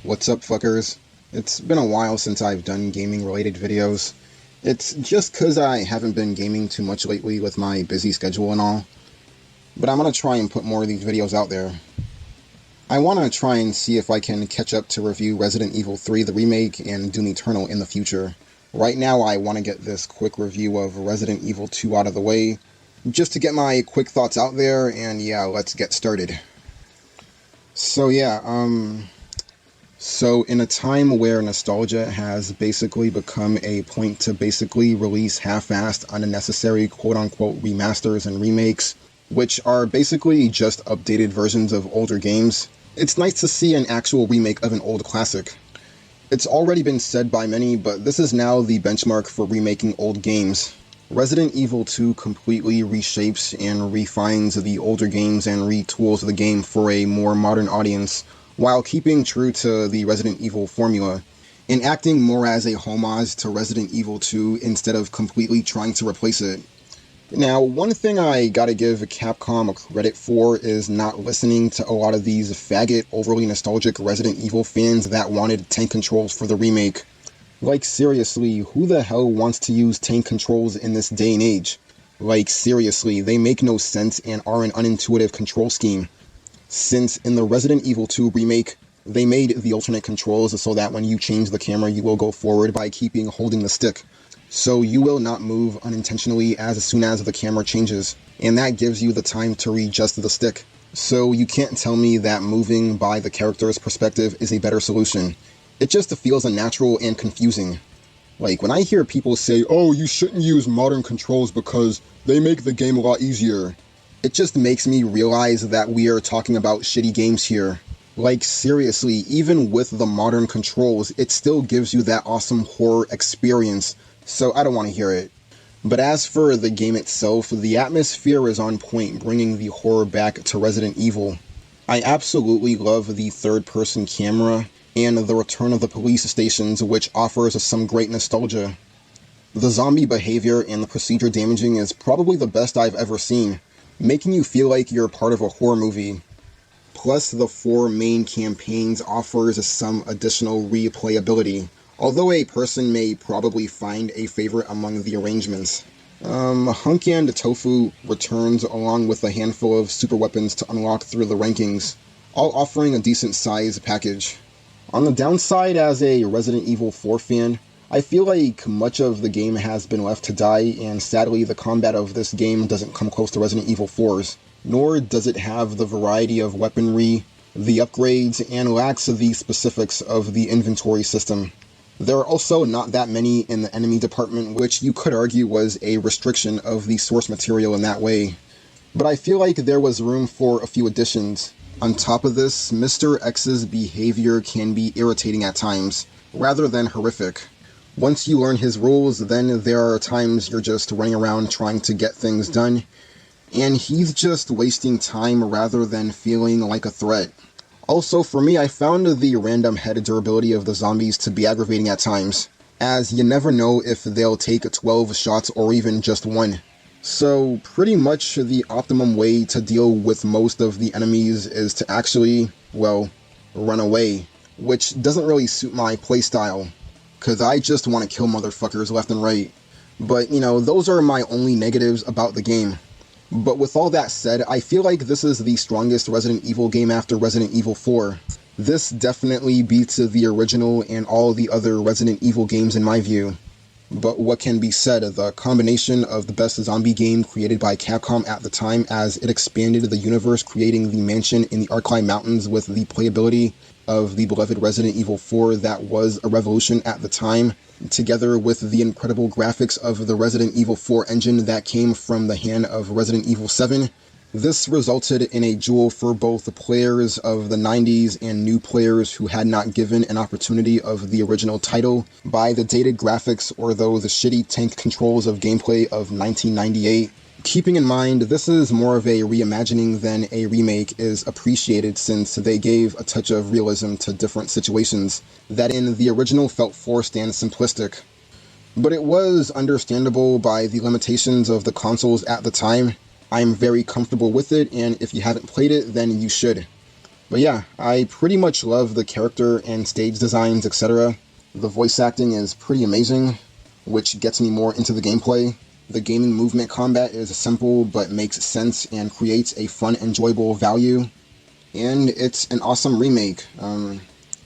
What's up, fuckers? It's been a while since I've done gaming-related videos. It's just 'cause I haven't been gaming too much lately with my busy schedule and all. But I'm gonna try and put more of these videos out there. I wanna try and see if I can catch up to review Resident Evil 3, the remake, and Doom Eternal in the future. Right now, I wanna get this quick review of Resident Evil 2 out of the way, just to get my quick thoughts out there, and yeah, let's get started. So in a time where nostalgia has basically become a point to basically release half-assed, unnecessary quote-unquote remasters and remakes, which are basically just updated versions of older games, it's nice to see an actual remake of an old classic. It's already been said by many, but this is now the benchmark for remaking old games. Resident Evil 2 completely reshapes and refines the older games and retools the game for a more modern audience, while keeping true to the Resident Evil formula, and acting more as a homage to Resident Evil 2 instead of completely trying to replace it. Now, one thing I gotta give Capcom credit for is not listening to a lot of these faggot, overly nostalgic Resident Evil fans that wanted tank controls for the remake. Like, seriously, who the hell wants to use tank controls in this day and age? Like, seriously, they make no sense and are an unintuitive control scheme. Since in the Resident Evil 2 remake, they made the alternate controls so that when you change the camera, you will go forward by holding the stick. So you will not move unintentionally as soon as the camera changes, and that gives you the time to readjust the stick. So you can't tell me that moving by the character's perspective is a better solution. It just feels unnatural and confusing. Like, when I hear people say, "Oh, you shouldn't use modern controls because they make the game a lot easier," it just makes me realize that we are talking about shitty games here. Like, seriously, even with the modern controls, it still gives you that awesome horror experience, so I don't want to hear it. But as for the game itself, the atmosphere is on point, bringing the horror back to Resident Evil. I absolutely love the third-person camera and the return of the police stations, which offers some great nostalgia. The zombie behavior and the procedure damaging is probably the best I've ever seen, making you feel like you're part of a horror movie. Plus, the 4 main campaigns offers some additional replayability, although a person may probably find a favorite among the arrangements. Hunk and Tofu returns along with a handful of super weapons to unlock through the rankings, all offering a decent size package. On the downside, as a Resident Evil 4 fan, I feel like much of the game has been left to die, and sadly the combat of this game doesn't come close to Resident Evil 4's, nor does it have the variety of weaponry, the upgrades, and lacks the specifics of the inventory system. There are also not that many in the enemy department, which you could argue was a restriction of the source material in that way. But I feel like there was room for a few additions. On top of this, Mr. X's behavior can be irritating at times, rather than horrific. Once you learn his rules, then there are times you're just running around trying to get things done, and he's just wasting time rather than feeling like a threat. Also, for me, I found the random head durability of the zombies to be aggravating at times, as you never know if they'll take 12 shots or even just one. So, pretty much the optimum way to deal with most of the enemies is to actually, well, run away, which doesn't really suit my playstyle, cause I just want to kill motherfuckers left and right. But, those are my only negatives about the game. But with all that said, I feel like this is the strongest Resident Evil game after Resident Evil 4. This definitely beats the original and all the other Resident Evil games in my view. But what can be said, the combination of the best zombie game created by Capcom at the time, as it expanded the universe, creating the mansion in the Arcline Mountains with the playability of the beloved Resident Evil 4 that was a revolution at the time, together with the incredible graphics of the Resident Evil 4 engine that came from the hand of Resident Evil 7. This resulted in a jewel for both the players of the 90s and new players who had not given an opportunity of the original title by the dated graphics or those shitty tank controls of gameplay of 1998. Keeping in mind, this is more of a reimagining than a remake is appreciated, since they gave a touch of realism to different situations that in the original felt forced and simplistic. But it was understandable by the limitations of the consoles at the time. I'm very comfortable with it, and if you haven't played it, then you should. But yeah, I pretty much love the character and stage designs, etc. The voice acting is pretty amazing, which gets me more into the gameplay. The gaming movement combat is simple but makes sense and creates a fun, enjoyable value. And it's an awesome remake. And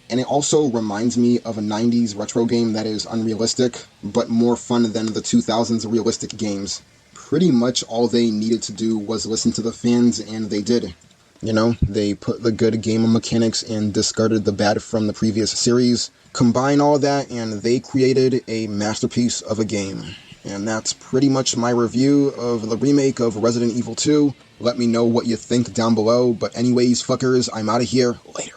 it also reminds me of a 90s retro game that is unrealistic, but more fun than the 2000s realistic games. Pretty much all they needed to do was listen to the fans, and they did. You know, they put the good game mechanics and discarded the bad from the previous series. Combine all that, and they created a masterpiece of a game. And that's pretty much my review of the remake of Resident Evil 2. Let me know what you think down below. But anyways, fuckers, I'm out of here. Later.